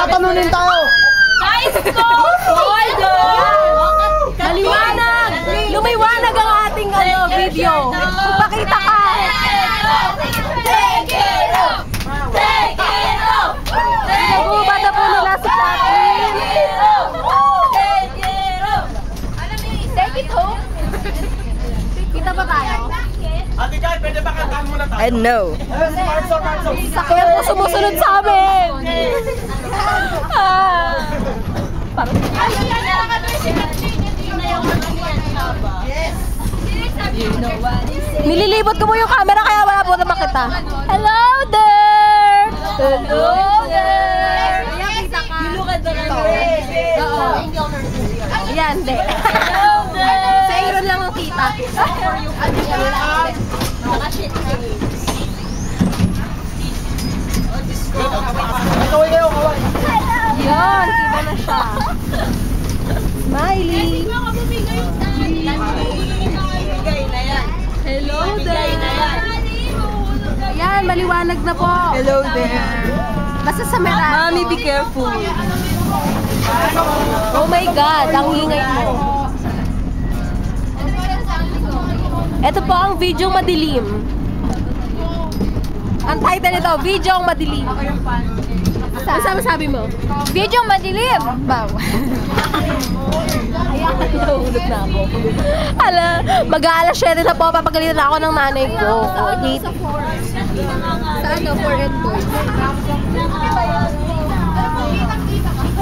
tatanunin tayo. Guys, go! Maliwanag! Lumiwanag ang ating video. Magpakita ka! Take it off! Take it off! Nagubad na po nila si Jacqueline. Take it off! Take it home? Kita ba tayo? Ate Jai, pwede ba kantahan muna tayo? I know. Si Marzo. Kaya po sumusunod sa amin. Nililibot ko mo yung camera kaya wala po na makita. Hello there! Hello there! Ilugad ba lang? Oo. Yan, de. Sa Aaron lang ang kita. Naka-shit Kaway kayo, kaway. Yan, iba na siya. Smiley. Hello there! Yan, maliwanag na po. Hello there. Basta sa Meralco. Mommy, be careful. Oh my God, ang ingay mo. Ito po ang Videong Madilim. Ang title nito, Videong Madilim. Ano sabi mo? Videong madilim! Baw. Ayan, nahulog na ako. Hala, mag-aalas 7 na po, papagalitan na ako ng nanay ko. Sa ano, for and boys?